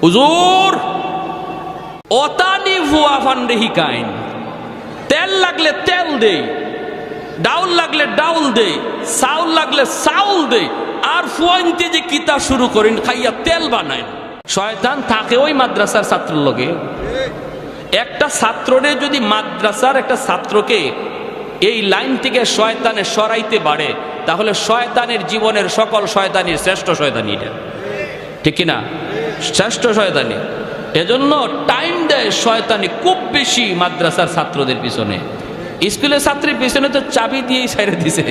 হুজুর অতানি ভুয়া ফান্ডে হিকাইন, তেল লাগলে তেল দেই, ডাউল লাগলে ডাউল দেই, চাউল লাগলে চাউল দেই, আর ফুয়াইনতে যে কিতা শুরু করেন খাইয়া তেল বানায়। শয়তান থাকে ওই মাদ্রাসার ছাত্রের লগে। একটা ছাত্ররে যদি মাদ্রাসার একটা ছাত্রকে এই লাইন থেকে শয়তানে সরাইতে পারে, তাহলে শয়তানের জীবনের সকল শয়তানির শ্রেষ্ঠ শয়তানি এটা, ঠিক কিনা? শ্রেষ্ঠ শয়তানি। এজন্য টাইম দেয় শয়তানি খুব বেশি মাদ্রাসার ছাত্রদের পিছনে। স্কুলের ছাত্রের পিছনে তো চাবি দিয়েই ছেড়ে দিছে,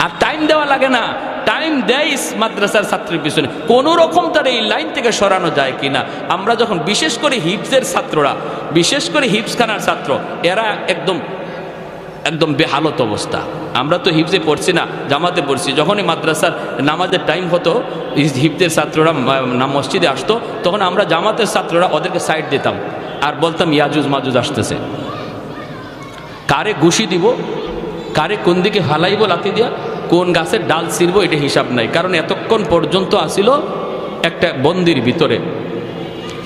আর টাইম দেওয়া লাগে না, টাইম দেয় মাদ্রাসার ছাত্রের পিছনে কোন রকম তার এই লাইন থেকে সরানো যায় কিনা। আমরা যখন বিশেষ করে হিফজের ছাত্ররা, বিশেষ করে হিফজখানার ছাত্র, এরা একদম একদম বেহালত অবস্থা। আমরা তো হিফজে পড়ছি না, জামাতে পড়ছি। যখনই মাদ্রাসার নামাজের টাইম হতো, হিফজের ছাত্ররা মসজিদে আসতো, তখন আমরা জামাতের ছাত্ররা ওদেরকে সাইড দিতাম আর বলতাম ইয়াজুজ মাজুজ আসতেছে। কারে ঘুষি দিব, কারে কোন দিকে হালাইব লাথি দিয়া, কোন গাছের ডাল ছিঁড়বো, এটা হিসাব নাই। কারণ এতক্ষণ পর্যন্ত আসিল একটা বন্দির ভিতরে,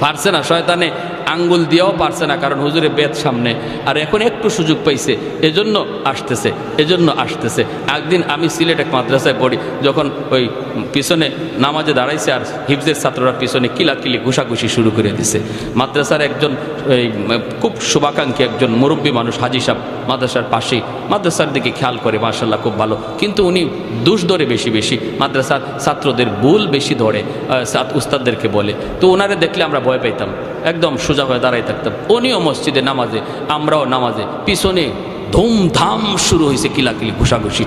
পারছে না, শয়তানে আঙ্গুল দিয়েও পারছে না, কারণ হুজুরে বেদ সামনে। আর এখন একটু সুযোগ পাইছে, এজন্য আসতেছে, এজন্য আসতেছে। একদিন আমি সিলেট এক মাদ্রাসায় পড়ি, যখন ওই পিছনে নামাজে দাঁড়াইছে আর হিফজের ছাত্ররা পিছনে কিলাকিলি ঘুষাঘুষি শুরু করে দিছে। মাদ্রাসার একজন এই খুব শুভাকাঙ্ক্ষী একজন মুরব্বী মানুষ, হাজি সাহেব, মাদ্রাসার পাশেই, মাদ্রাসার দিকে খেয়াল করে, মাশাআল্লাহ খুব ভালো, কিন্তু উনি দোষ ধরে বেশি বেশি, মাদ্রাসার ছাত্রদের ভুল বেশি ধরে, উস্তাদদেরকে বলে। তো ওনারে দেখলে আমরা ভয় পাইতাম, একদম সোজা হয়ে দাঁড়াই থাকতাম। উনিও মসজিদে নামাজে, আমরাও নামাজে, পিছনে ধুমধাম শুরু হয়েছে কিলাকিলি ঘুষাঘুষি।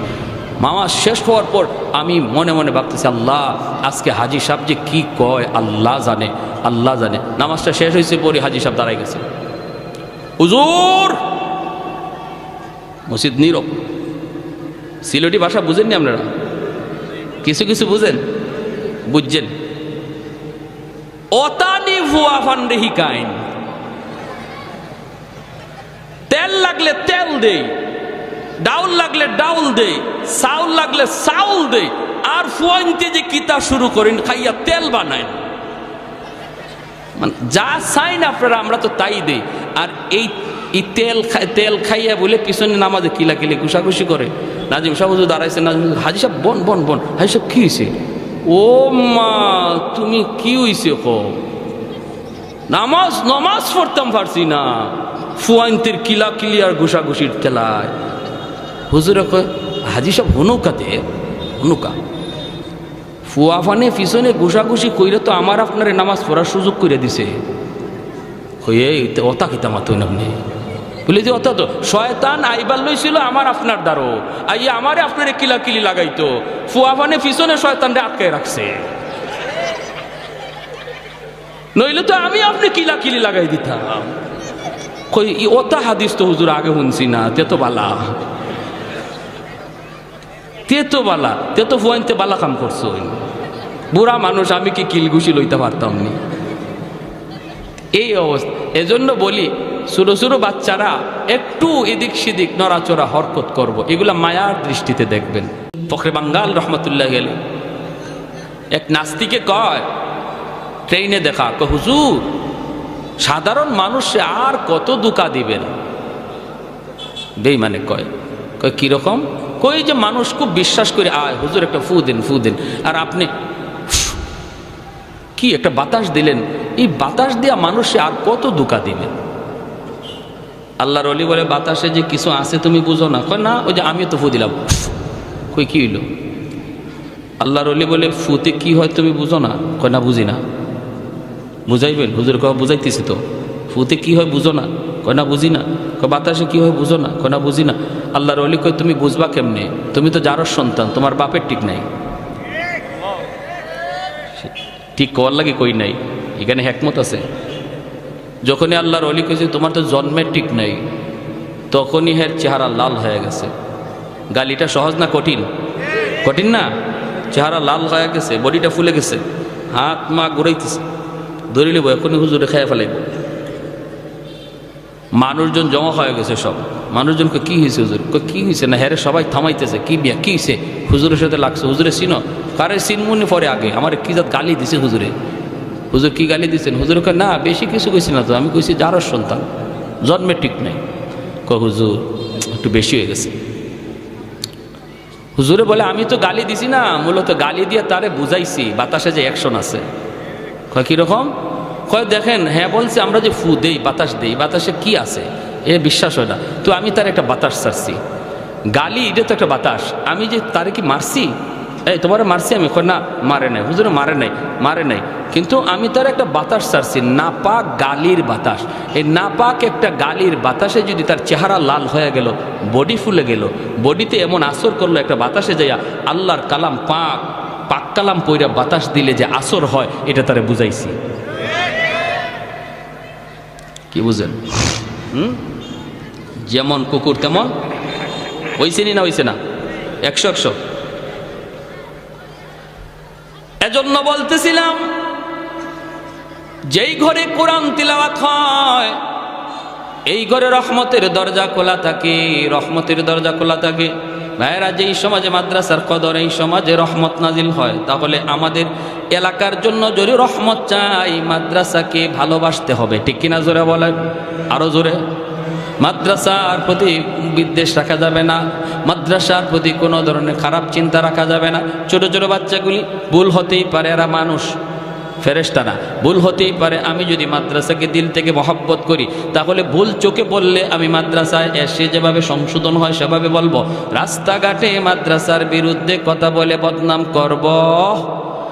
নামাজ শেষ হওয়ার পর আমি মনে মনে ভাবতেছি, আল্লাহ আজকে হাজি সাহেব যে কি কয় আল্লাহ জানে, আল্লাহ জানে। নামাজটা শেষ হয়েছে পরে হাজি সাহেব দাঁড়াই গেছে, হুজুর। মসজিদ নীরব। সিলেটি ভাষা বুঝেননি আপনারা? কিছু কিছু বুঝেন, বুঝছেন? অতানি ভুয়া ফান্ডে হিকাইন, তেল লাগলে তেল দেই, ডাউল লাগলে ডাউল দেই, চাউল লাগলে চাউল দেই, আর ফুয়াইনতে যে কিতা শুরু করেন খাইয়া তেল বানায়। মানে যা চাই না আপনারা, আমরা তো তাই দেই। আর এই তেল খাইয়া বলে পিছনে নামাজে কিলাকিলি ঘুষাঘুষি করে। নাজিম সাহেব হুজুর দাঁড়াইছে, হাজি সাহেব বন বন বন, হাজি সাহেব কি হয়েছে? ও মা, তুমি কি হয়েছে? নামাজ পড়তাম পারছি না, ফুয়াইনতের কিলাকিলি আর ঘুষাঘুষির তেলায়। হুজুরে কয়, হাজি সাহেব হনুকাতে, হনুকা ফুয়া ফানে পিছনে ঘুষাঘুষি কইরে তো আমার আপনার নামাজ পড়ার সুযোগ করে দিছে। হয়ে অতা কিতাম আপনি বলে যে অত তো শয়তান আইবার লইছিল আমার আপনার দ্বারো, আইয়া আমারে আপনারে কিলাকিলি লাগাইতো, ফুয়া ফানে পিছনে শয়তানরে আটকায় রাখছে, নইলে তো আমি আপনি কিলাকিলি লাগাই দিতাম। কই ওতা হাদিস তো হুজুর আগে শুনছি না, তে তো বালা, তে তো বালা, তে তো ফুয়াইনতে বালা কাম করছো। বুড়া মানুষ, আমি কি কিলঘুষি লইতে পারতাম নি? এই অবস্থা। এজন্য বলি, ছোটো ছোটো বাচ্চারা একটু এদিক সেদিক নড়াচড়া হরকত করব, এগুলা মায়ার দৃষ্টিতে দেখবেন। ফখরে বাঙ্গাল রহমতুল্লাহ গেলে এক নাস্তিকে কয়, ট্রেনে দেখা, হুজুর সাধারণ মানুষে আর কত দুকা দিবেন? বেঈমানে কয়, কিরকম? কই যে মানুষ খুব বিশ্বাস করে আয় হুজুর একটা ফু দেন, ফু দেন, আর আপনি কি একটা বাতাস দিলেন, এই বাতাস দিয়া মানুষে আর কত দুকা দিবেন? আল্লাহর ওলি বলে, বাতাসে যে কিছু আছে তুমি বুঝো না? কয় না, ওই যে আমি তো ফু দিলাম। কই কি হইল? আল্লাহর ওলি বলে, ফুতে কি হয় তুমি বুঝো না? কয় না, বুঝি না। বুঝাইবেন? হুজুর কয় বুঝাইতেছি তো। ফুতে কি হয় বুঝো না? কয় না, বুঝি না। কয় বাতাসে কি হয় বুঝো না? কয় না, বুঝি না। আল্লাহর ওলি কয়, তুমি বুঝবা কেমনে? তুমি তো যারর সন্তান, তোমার বাপের ঠিক নাই। ঠিক কওয়ার লাগে কই নাই, এখানে হেকমত আছে। যখনই আল্লাহর ওলি কইছে তোমার তো জন্মের ঠিক নাই, তখনই হের চেহারা লাল হয়ে গেছে। গালিটা সহজ না কঠিন? কঠিন না? চেহারা লাল হয়ে গেছে, বডিটা ফুলে গেছে, হাত মা ঘুরাইতেছে, ধরে নেব এখনই হুজুরে খেয়ে ফেলাইব। মানুষজন জমা হয়ে গেছে সব। মানুষজনকে কি হয়েছে হুজুর? কি হয়েছে না? হ্যাঁ সবাই থামাইতেছে, কি বিয়া, কি হয়েছে? হুজুরের সাথে লাগছে। হুজুরে চিনো? কারে চিনমুনি পরে আগে আমার কি জাত গালি দিছে হুজুরে। হুজুর কি গালি দিচ্ছেন? হুজুর কয় না বেশি কিছু কইছি না তো, আমি কইছি যারও সন্তান জন্মে ঠিক নাই। হুজুর একটু বেশি হয়ে গেছে। হুজুরে বলে আমি তো গালি দিছি না, মূলত গালি দিয়ে তারে বুঝাইছি বাতাসে যে অ্যাকশন আছে। কয় কীরকম? কয় দেখেন, হ্যাঁ বলছে আমরা যে ফু দেই বাতাস দেই, বাতাসে কি আছে এ বিশ্বাস হয় না, তো আমি তার একটা বাতাস ছাড়ছি। গালি এটা তো একটা বাতাস, আমি যে তারে কি মারছি? এই তোমার মারছি আমি? কয় না মারে নাই। হুজুরে মারে নাই কিন্তু আমি তার একটা বাতাস ছাড়ছি, নাপাক গালির বাতাস। এই নাপাক একটা গালির বাতাসে যদি তার চেহারা লাল হয়ে গেল, বডি ফুলে গেল, বডিতে এমন আসর করলো একটা বাতাসে যাইয়া আল্লাহর কালাম পাক কালাম পইরা বাতাস দিলে যে আসর হয়, এটা তারে বুঝাইছি। কি বুঝেন? যেমন কুকুর তেমন হইছে না হইছে না? 100 এজন্য বলতেছিলাম, যেই ঘরে কোরআন তিলাওয়াত হয় এই ঘরে রহমতের দরজা খোলা থাকে, রহমতের দরজা খোলা থাকে। ভাইয়েরা, যেই সমাজে মাদ্রাসার কদর, এই সমাজে রহমত নাজিল হয়, তাহলে আমাদের এলাকার জন্য যদি রহমত চাই, মাদ্রাসাকে ভালোবাসতে হবে। ঠিক কিনা? জোরে বলেন, আরো জোরে। মাদ্রাসার প্রতি বিদ্বেষ রাখা যাবে না, মাদ্রাসার প্রতি কোনো ধরনের খারাপ চিন্তা রাখা যাবে না। ছোট ছোট বাচ্চাগুলি ভুল হতেই পারে, এরা মানুষ, ফেরেশতা না, ভুল হতেই পারে। আমি যদি মাদ্রাসাকে দিল থেকে মহব্বত করি, তাহলে ভুল চোখে বললে আমি মাদ্রাসায় এসে যেভাবে সংশোধন হয় সেভাবে বলবো। রাস্তাঘাটে মাদ্রাসার বিরুদ্ধে কথা বলে বদনাম করব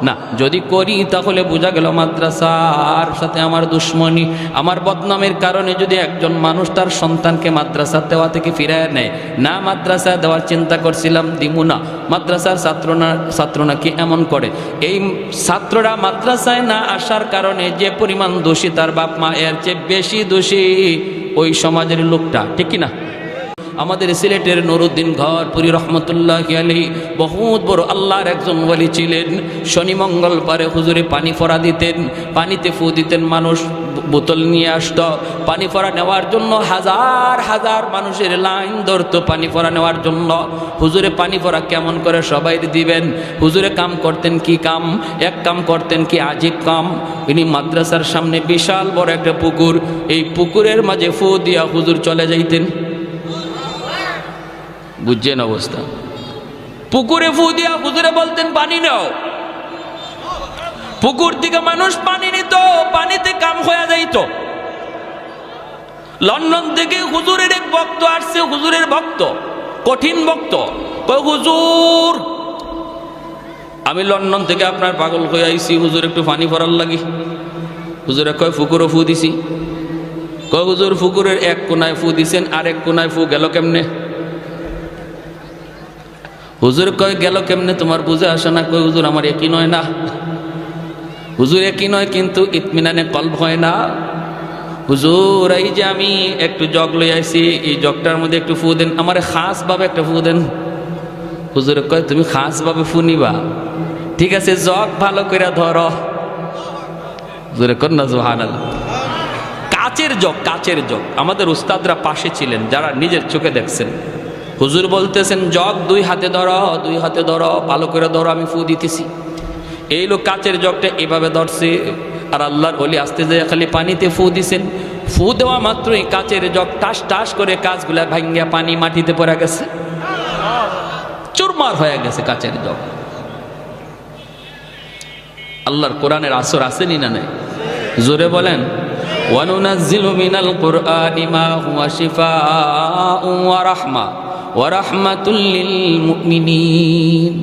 না। যদি করি তাহলে বোঝা গেল মাদ্রাসার সাথে আমার দুশ্মনী। আমার বদনামের কারণে যদি একজন মানুষ তার সন্তানকে মাদ্রাসা দেওয়া থেকে ফিরায় নেয়, না মাদ্রাসা দেওয়ার চিন্তা করছিলাম, দিমু না। মাদ্রাসার ছাত্ররা কি এমন করে? এই ছাত্ররা মাদ্রাসায় না আসার কারণে যে পরিমাণ দোষী তার বাপ মা, এর চেয়ে বেশি দোষী ওই সমাজের লোকটা। ঠিক কিনা? আমাদের সিলেটের নুরুদ্দিন ঘরপুরি রহমতুল্লাহি আলাইহি বহুত বড় আল্লাহর একজন ওলি ছিলেন। শনি মঙ্গলবারে হুজুরে পানি ফোড়া দিতেন, পানিতে ফু দিতেন, মানুষ বোতল নিয়ে আসতো পানি ফোড়া নেওয়ার জন্য। হাজার হাজার মানুষের লাইন ধরতো পানি ফোড়া নেওয়ার জন্য। হুজুরে পানি ফোড়া কেমন করে সবাই দিবেন? হুজুরে কাম করতেন কি কাম? এক কাম করতেন কি আজীব কাম। ইনি মাদ্রাসার সামনে বিশাল বড় একটা পুকুর, এই পুকুরের মাঝে ফু দিয়া হুজুর চলে যাইতেন। বুঝছেন অবস্থা? পুকুরে ফু দিয়া হুজুরে বলতেন পানি নাও। পুকুর থেকে মানুষ পানি নিত, পানিতে কাম হয়ে যাইত। লন্ডন থেকে হুজুরের এক ভক্ত আসছে, হুজুরের ভক্ত, কঠিন ভক্ত। কয় হুজুর, আমি লন্ডন থেকে আপনার পাগল হয়ে আইছি, হুজুর একটু পানি ভরার লাগি। হুজুরে কয় পুকুরও ফু দিছি। কয় হুজুর পুকুরের এক কোনায় ফু দিছেন, আর এক কোনায় ফু গেল কেমনে? হুজুর কয় গেল কেমনে তোমার বুঝে আসে না? কয় হুজুর আমার একই নয় না। হুজুর একই নয় কিন্তু ইতমিনানে কলব হয় না। হুজুর এই যে আমি একটু জগ লই আইছি, এই জগটার মধ্যে একটু ফু দেন, আমার খাস ভাবে একটা ফু দেন। হুজুর কয় তুমি খাস ভাবে ফু নিবা? ঠিক আছে, জগ ভালো করে ধরো। হুজুরে কর না সুবহানাল্লাহ। কাচের জগ, কাচের জগ। আমাদের উস্তাদরা পাশে ছিলেন, যারা নিজের চোখে দেখছেন। হুজুর বলতেছেন জগ দুই হাতে ধরো, দুই হাতে ধরো, ভালো করে ধরো, আমি ফু দিতেছি। এই লোক কাচের জগটা এভাবে ধরছে, আর আল্লাহর ওলি আস্তে যায় খালি পানিতে ফু দিছেন। ফু দেওয়া মাত্রই কাচের জগ টাস টাস করে কাচগুলা ভাঙ্গিয়া পানি মাটিতে পড়ে গেছে, চুরমার হয়ে গেছে কাচের জগ। আল্লাহর কোরআনের আসর আসেনি না নাই? জোরে বলেন। ওয়ানুনাজ্জিলু মিনাল কুরআনি মা হুয়া শিফাউন ওয়া রাহমা ওয়া রাহমাতুল লিল মুমিনিন।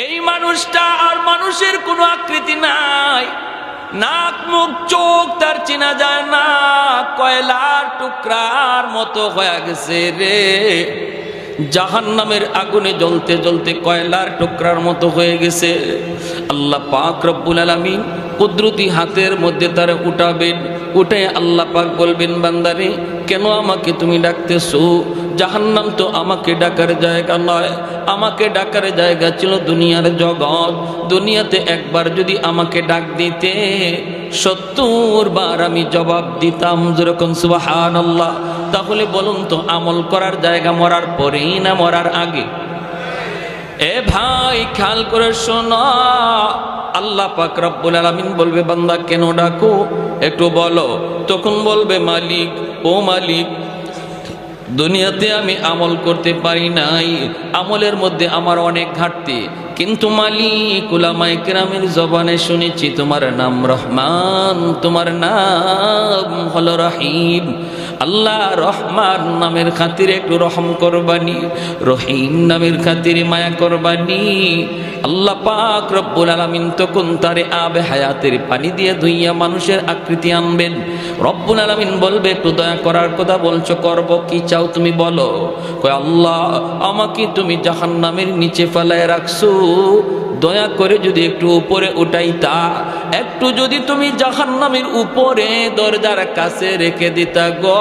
এই মানুষটা আর মানুষের কোনো আকৃতি নাই, নাক মুখ চোখ তার চেনা যায় না, কয়লার টুকরার মতো হয়ে গেছে রে। জাহান্নামের আগুনে জ্বলতে জ্বলতে কয়লার টুকরার মতো হয়ে গেছে। আল্লাহ পাক রব্বুল আলামিন কুদরতি হাতের মধ্যে তারা উঠাবেন, উঠে আল্লাহ পাক বলবেন বান্দারে কেন আমাকে তুমি ডাকতেছো? জাহান্নাম তো আমাকে ডাকার জায়গা নয়, আমাকে ডাকার জায়গা ছিল দুনিয়ার জগৎ। দুনিয়াতে একবার যদি আমাকে ডাক দিতে ৭০ বার আমি জবাব দিতাম। যেরকম সুবহানাল্লাহ। তাহলে বলুন তো আমল করার জায়গা মরার পরেই না মরার আগে? এ ভাই খেয়াল করে শোনো, আল্লাহ পাক রব্বুল আলামিন বলবে বান্দা কেন ডাকো একটু বলো। তখন বলবে মালিক, ও মালিক, দুনিয়াতে আমি আমল করতে পারি নাই, আমলের মধ্যে আমার অনেক ঘাটতি, কিন্তু মালিক উলামায়ে কেরামের জবানে শুনেছি তোমার নাম রহমান, তোমার নাম হলো রহিম। আল্লাহ রহমান নামের খাতিরে একটু রহম করবানি, রহিম নামের খাতিরে মায়া করবানি। আল্লাহ পাক রব্বুল আলামিন তখন তারে আবে হায়াতের পানি দিয়ে ধুইয়া মানুষের আকৃতি আনবেন। রব্বুল আলামিন বলবে একটু দয়া করার কথা বলছো, করব, কি চাও তুমি বলো। কয় আল্লাহ আমাকে তুমি জাহান্নামের নিচে ফেলায় রাখছো, দয়া করে যদি একটু উপরে উঠাইতা, একটু যদি তুমি জাহান্নামের উপরে দরজার কাছে রেখে দিতা গো।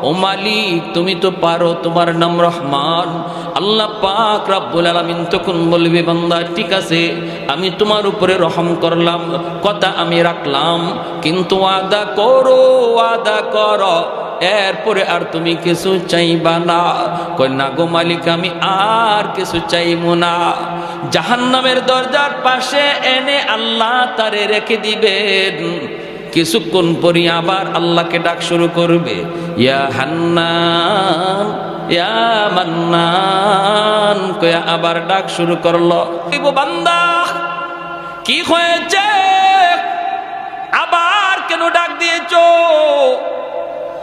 ও মালিক তুমি তো পারো, তোমার নাম রহমান। আল্লাহ পাক রব্বুল আলামিন তখন বলবে বান্দা ঠিক আছে, আমি তোমার উপরে রহম করলাম, কথা আমি রাখলাম, কিন্তু ওয়াদা করো, ওয়াদা করো এরপরে আর তুমি কিছু চাইবা না। কই না গো মালিক আমি আর কিছু চাইবো না। জাহান্নামের দরজার পাশে এনে আল্লাহ তারে রেখে দিবেন। কিছুক্ষণ পরে আবার আল্লাহকে ডাক শুরু করবে, ইয়া হান্নান ইয়া মান্নান কয়া আবার ডাক শুরু করলো। বান্দা কি হয়েছে, আবার কেন ডাক দিয়েছো?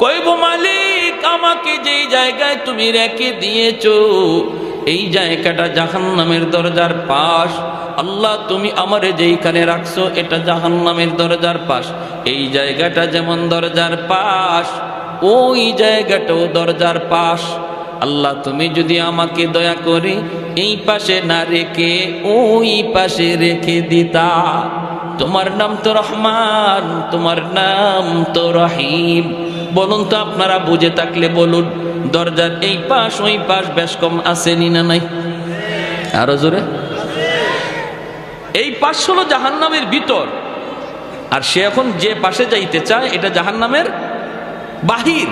কইব মালিক আমাকে যেই জায়গায় তুমি রেখে দিয়েছো এই জায়গাটা জাহান্নামের দরজার পাশ। আল্লাহ তুমি আমারে যেইখানে রাখছো এটা জাহান্নামের দরজার পাশ। এই জায়গাটা যেমন দরজার পাশ ওই জায়গাটাও দরজার পাশ। আল্লাহ তুমি যদি আমাকে দয়া করে এই পাশে না রেখে ওই পাশে রেখে দিতা। তোমার নাম তো রহমান, তোমার নাম তো রহিম। বলুন তো আপনারা বুঝে থাকলে বলুন, দরজার এই পাশ ওই পাশ বেশ কম আসেনি না নাই? আরো জোরে। এই পাশ হলো জাহান্নামের ভিতর, আর সে এখন যে পাশে যাইতে চায় এটা জাহান্নামের বাহির।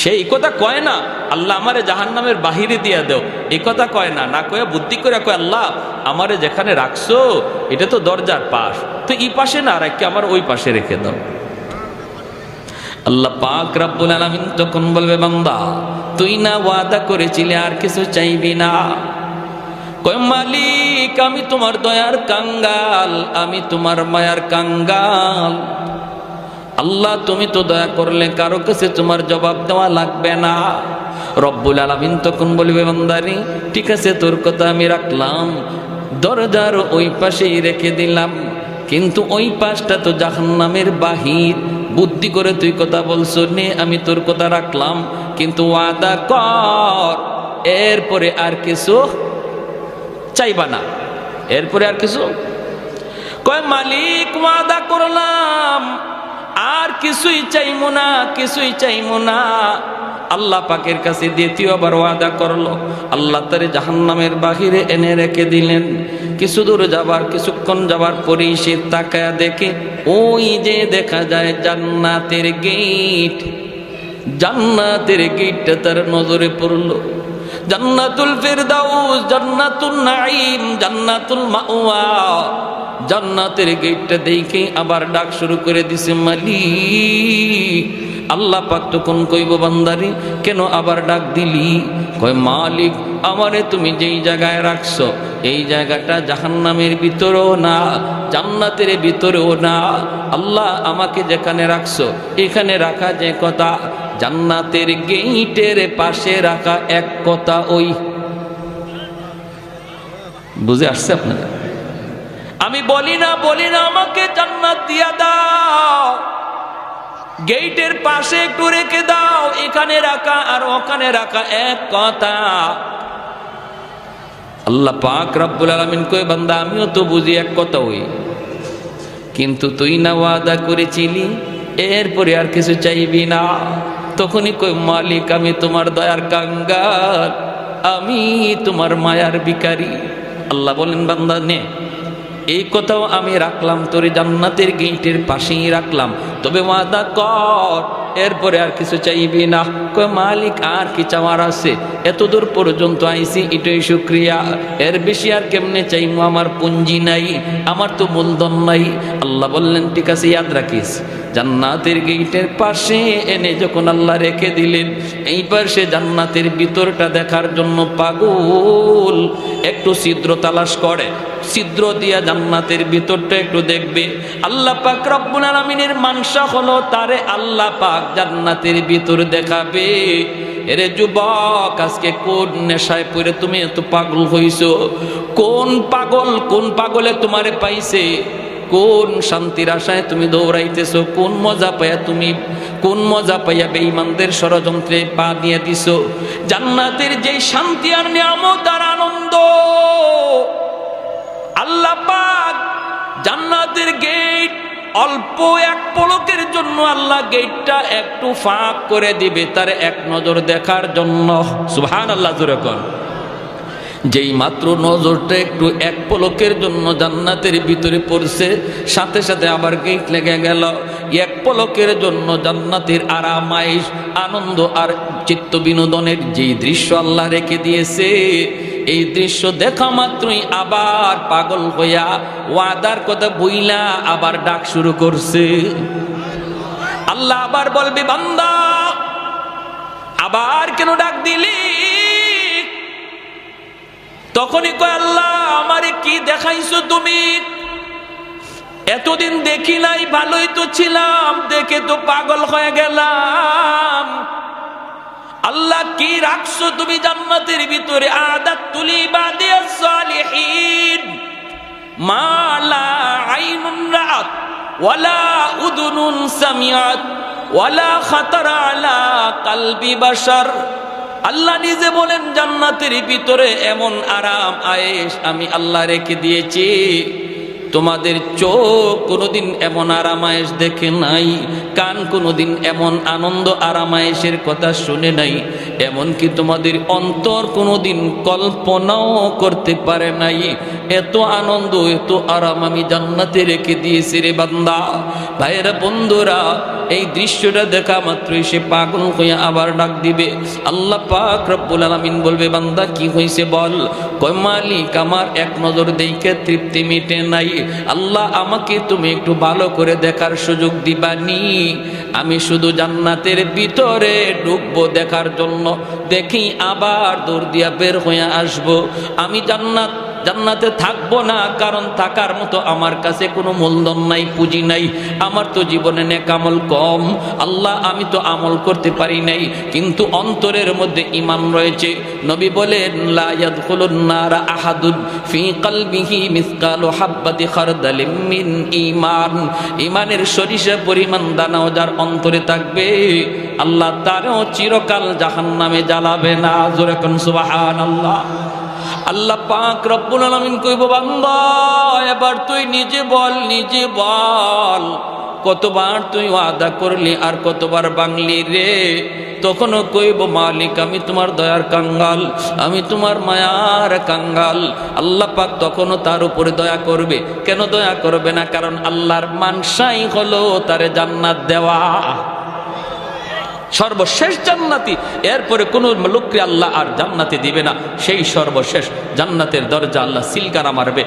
সেই কথা কয় না আল্লাহ আমারে জাহান্নামের বাহিরে দিয়া দেও, এই কথা কয় না। না কয়ে বুদ্ধি করে কয় আল্লাহ আমারে যেখানে রাখছো এটা তো দরজার পাশ, তো এই পাশে না রাখি আমার ওই পাশে রেখে দাও। আল্লাহ পাক রব্বুল আলামিন তখন বলবে বান্দা তুই না ওয়াদা করেছিলি আর কিছু চাইবি না? কয় মালিক আমি তোমার দয়ার কাঙ্গাল, আমি তোমার মায়ার কাঙ্গাল। আল্লাহ তুমি তো দয়া করলে কারো কাছে তোমার জবাব দেওয়া লাগবে না। রব্বুল আলামিন তখন বলবে বান্দারে ঠিক আছে তোর কথা আমি রাখলাম, দরজার ওই পাশেই রেখে দিলাম, কিন্তু ওই পাশটা তো জাহান্নামের বাহির। বুদ্ধি করে তুই কথা বলছো নে, আমি তোর কথা রাখলাম, কিন্তু ওয়াদা কর এরপরে আর কিছু চাইবা না। এরপরে আর কিছু? কয় মালিক ওয়াদা করলাম আর কিছুই চাইমু না, কিছুই চাইমু না। আল্লাহ পাকের কাছে দ্বিতীয়বার ওয়াদা করলো। আল্লাহ তারে জাহান্নামের বাহিরে এনে রেখে দিলেন। কিছু দূর যাবার, কিছুক্ষণ যাবার পরেই সে তাকায়া দেখে ওই যে দেখা যায় জান্নাতের গেট। জান্নাতের গেটটা তার নজরে পড়লো। জান্নাতুল ফিরদাউস, জান্নাতুন নাঈম, জান্নাতুল মাওয়া। জান্নাতের গেটটা দেখে আবার ডাক শুরু করে দিছে মালিক। আল্লাহ পাক তখন কইব বান্দারে কেন আবার ডাক দিলি? কয় মালিক আমারে তুমি যেই জায়গায় রাখছো এই জায়গাটা জাহান্নামের ভিতরেও না, জান্নাতের ভিতরেও না। আল্লাহ আমাকে যেখানে রাখছো এখানে রাখা যে কথা, জান্নাতের গেইটের পাশে রাখা এক কথা। ওই বুঝে আসছে আপনাদের? আমি বলি না আমাকে জান্নাত দিয়া দাও, গেইটের পাশে একটু রেখে দাও, এখানে রাখা আর ওখানে রাখা এক কথা। আল্লাহ পাক রব্বুল আলামিন কই বান্দা আমিও তো বুঝি এক কথা ওই, কিন্তু তুই না ওয়াদা করেছিলি এরপরে আর কিছু চাইবি না। তখনই কই মালিক আমি তোমার দয়ার কাঙ্গাল, আমি তোমার মায়ার ভিখারি। আল্লাহ বলেন বান্দা নে এই কথাও আমি রাখলাম, তোর জান্নাতের গেটের পাশেই রাখলাম, তবে ওয়াদা কর এরপরে আর কিছু চাইবি না? কয় মালিক আর কি চাওয়ার আছে, এত দূর পর্যন্ত আইছি, এটাই শুকরিয়া, এর বেশি আর কেমনে চাইমু, আমার পুঞ্জি নাই, আমার তো মূলধন নাই। আল্লাহ বললেন ঠিক আছে, ইয়াদ রাখিস, জান্নাতের গেটের পাশে এনে যখন আল্লাহ রেখে দিলেন, এইবার সে জান্নাতের ভিতরটা দেখার জন্য পাগল, একটু ছিদ্র তালাশ করে, ছিদ্র দিয়া জান্নাতের ভিতরটা একটু দেখবে। আল্লাহ পাক রব্বুল আলামিনের মানসা হলো তারে আল্লাহ পাক জান্নাতের ভিতর দেখাবে। এরে যুবক, আজকে কোন নেশায় পড়ে তুমি এত পাগল হইছো? কোন পাগলে তোমারে পাইছে? কোন শান্তির আশায় তুমি দৌড়াইতেছো? কোন মজা পাইয়া বেঈমানদের ষড়যন্ত্রে পা দিয়ে দিছো? জান্নাতের যেই শান্তি আর নিয়ামত আর আনন্দ, আল্লাহ পাক জান্নাতের গেট অল্প এক পলকের জন্য আল্লাহ গেটটা একটু ফাঁক করে দিবে তার এক নজর দেখার জন্য। সুবহানাল্লাহ, জোরে কোন। যেই মাত্র নজরটা একটু এক পলকের জন্য জান্নাতের ভিতরে পড়ছে, সাথে সাথে আবার গেট লেগে গেল। এক পলকের জন্য জান্নাতের আরামাইশ, আনন্দ আর চিত্ত বিনোদনের যেই দৃশ্য আল্লাহ রেখে দিয়েছে, এই দৃশ্য দেখা মাত্রই আবার পাগল হইয়া ওয়াদার কথা বইলা আবার ডাক শুরু করছে। আল্লাহ আবার বলবে, বান্দা আবার কেন ডাক দিলি? তখনই কয়, আল্লাহ আমারে কি দেখাইছো তুমি? এতদিন দেখি নাই, ভালোই তো ছিলাম, দেখে তো পাগল হয়ে গেলাম। আল্লাহ কি রাখছো তুমি জান্নাতের ভিতরে? আদাতুল ইবাদিয়াস সালিহিন মা লা আইনুন রাআত ওয়ালা উযুনুন সামিআত ওয়ালা খাতারা আলা কলবি বাশার। আল্লাহ নিজে বলেন, জান্নাতের ভিতরে এমন আরাম আয়েশ আমি আল্লাহ রেখে দিয়েছি, তোমাদের চোখ কোনোদিন এমন আরামায়েশ দেখে নাই, কান কোনোদিন এমন আনন্দ আরামায়েশের কথা শুনে নাই, এমনকি তোমাদের অন্তর কোনোদিন কল্পনাও করতে পারে নাই। এত আনন্দ, এত আরাম আমি জান্নাতে রেখে দিয়েছি রে বান্দা। ভাইয়েরা, বন্ধুরা, এই দৃশ্যটা দেখা মাত্রই সে পাগল হয়ে আবার ডাক দিবে। আল্লাহ পাক রব্বুল আলামিন বলবে, বান্দা কি হয়েছে বল? কয়, মালিক আমার এক নজর দেখে তৃপ্তি মিটে নাই, আল্লাহ আমাকে তুমি একটু ভালো করে দেখার সুযোগ দিবানি? আমি শুধু জান্নাতের ভিতরে ঢুকবো দেখার জন্য, দেখি আবার দৌড় দিয়া বের হয়ে আসবো। আমি জান্নাতে থাকবো না, কারণ থাকার মতো আমার কাছে কোনো মূলধন নাই, পুঁজি নাই, আমার তো জীবনে নেক আমল কম। আল্লাহ আমি তো আমল করতে পারি নাই, কিন্তু অন্তরের মধ্যে ঈমান রয়েছে। নবী বলেন, লা ইয়াদখুলুন নারা আহাদুন ফি কলবিহি মিসকালু হাববাতি খারদালিম মিন ঈমান। ঈমানের সরিষা পরিমাণ দানাও যার অন্তরে থাকবে, আল্লাহ তারও চিরকাল জাহান্নামে জ্বালাবে না। জোরে কোন সুবহানাল্লাহ। আল্লাহ পাক রব্বুল আলামিন কইব, বান্দা এবার তুই নিজে বল, কতবার তুই ওয়াদা করলি আর কতবার ভাঙলি রে? তখনও কইব, মালিক আমি তোমার দয়ার কাঙ্গাল, আমি তোমার মায়ার কাঙ্গাল। আল্লাহ পাক তখনও তার উপরে দয়া করবে। কেন দয়া করবে না? কারণ আল্লাহর মানসাই হলো তারে জান্নাত দেওয়া, সর্বশেষ জান্নাতি। এরপরে কোন লোককে আল্লাহ আর জান্নাতে দিবে না, সেই সর্বশেষ জান্নাতের দরজা আল্লাহ সিলগারা মারবে,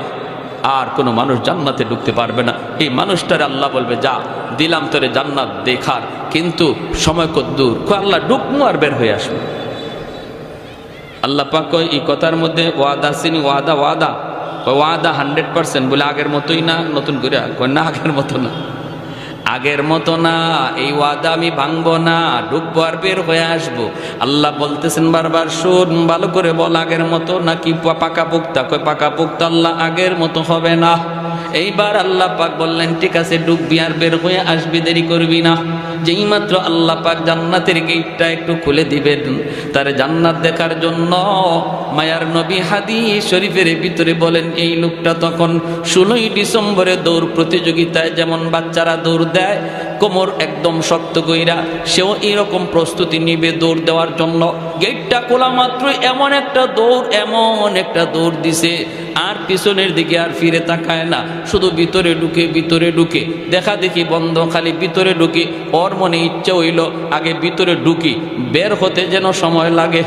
আর কোনো মানুষ জান্নাতে ঢুকতে পারবে না। এই মানুষটারে আল্লাহ বলবে, যা দিলাম তোরে জান্নাত দেখার, কিন্তু সময় কত দূর, আল্লাহ ঢুকমু আর বের হয়ে আসবে। আল্লাহ পাক এই কথার মধ্যে ওয়াদা চিনি, ওয়াদা 100% বলে আগের মতোই না, নতুন করে না, আগের মতো না, আগের মতো না। এই ওয়াদা আমি ভাঙবো না, ঢুকবো আর বের হয়ে আসবো। আল্লাহ বলতেছেন বারবার, শোন ভালো করে বল, আগের মতো নাকি পাকা পোক্তা? কয় পাকা পোক্তা। আল্লাহ আগের মতো হবে না। এইবার আল্লাহ পাক বললেন, ঠিক আছে ঢুকবি আর বের হয়ে আসবি, দেরি করবি না। যেই মাত্র আল্লাহ পাক জান্নাতের গেটটা একটু খুলে দিবেন তার জান্নাত দেখার জন্য, মায়ার নবী হাদিস শরীফের ভিতরে বলেন, এই লোকটা তখন 16ই ডিসেম্বরে দৌড় প্রতিযোগিতায় যেমন বাচ্চারা দৌড় দেয়, কোমর একদম শক্ত কইরা সেও এরকম প্রস্তুতি নিবে দৌড় দেওয়ার জন্য। গেটটা খোলা মাত্রই এমন একটা দৌড় দিছে, আর পিছনের দিকে আর ফিরে তাকায় না, শুধু ভিতরে ঢুকে দেখা দেখি বন্ধ, খালি ভিতরে ঢুকি। ওর মনে ইচ্ছা হইল আগে ভিতরে ঢুকি, বের হতে যেন সময় লাগে,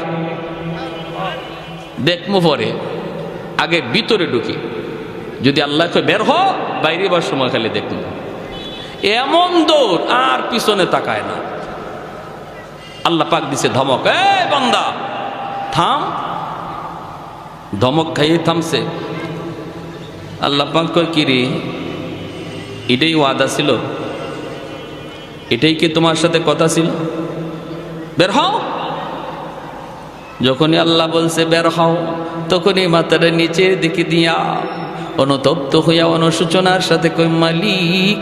দেখবো পরে, আগে ভিতরে ঢুকি, যদি আল্লাহ বের হ বাইরে বার সময় খালি দেখব। এমন দৌড়, আর পিছনে তাকায় না। আল্লাহ পাক দিছে ধমক, এই বান্দা থাম। ধমক খাইয়ে থামছে। আল্লাহ পাক কয়, কি রে, এটাই ওয়াদা ছিল? এটাই কি তোমার সাথে কথা ছিল? বের হও। যখনই আল্লাহ বলছে বের হও, তখনই মাথাটা নিচের দিকে দিয়া অনুতপ্ত হইয়া অনুশোচনার সাথে কই, মালিক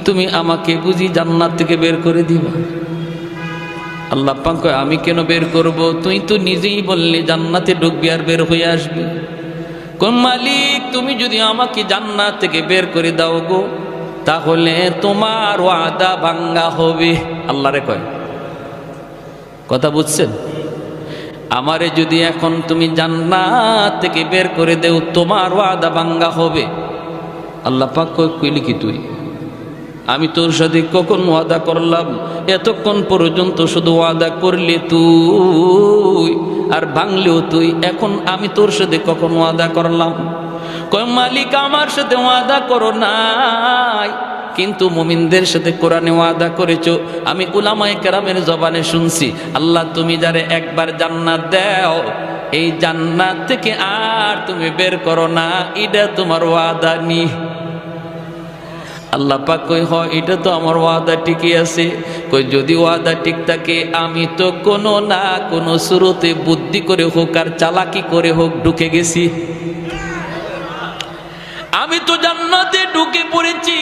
তুমি আমাকে বুঝি জান্নাত থেকে বের করে দিবা? আল্লাহ পাক কয়, আমি কেন বের করব? তুই তো নিজেই বললি জান্নাতে ঢুকবি আর বের হয়ে আসবি। কোন মালিক, তুমি যদি আমাকে জান্নাত থেকে বের করে দাও গো, তাহলে তোমার ওয়াদা ভাঙ্গা হবে। আল্লাহরে কয়, কথা বুঝছেন? আমারে যদি এখন তুমি জান্নাত থেকে বের করে দেও, তোমার ওয়াদা ভাঙ্গা হবে। আল্লাহ পাক কইলি কি তুই? আমি তোর সাথে কখন ওয়াদা করলাম? এতক্ষণ পর্যন্ত শুধু ওয়াদা করলি তুই, আর ভাঙলেও তুই। এখন আমি তোর সাথে কখন ওয়াদা করলাম? কয়, মালিক আমার সাথে ওয়াদা করো নাই, কিন্তু মুমিনদের সাথে কোরআনে ওয়াদা করেছো। আমি উলামায়ে কেরামের জবানে শুনছি, আল্লাহ তুমি যারে একবার জান্নাত দাও, এই জান্নাত থেকে আর তুমি বের করো না, এটা তোমার ওয়াদা নি। আল্লাহ পাক কই, হয় এটা তো আমার ওয়াদা ঠিকই আছে। কই, যদি ওয়াদা ঠিক থাকে, আমি তো কোনো না কোনো শুরুতে বুদ্ধি করে হোক আর চালাকি করে হোক ঢুকে গেছি। আমি তো জান্নাতে ঢুকে পড়েছি,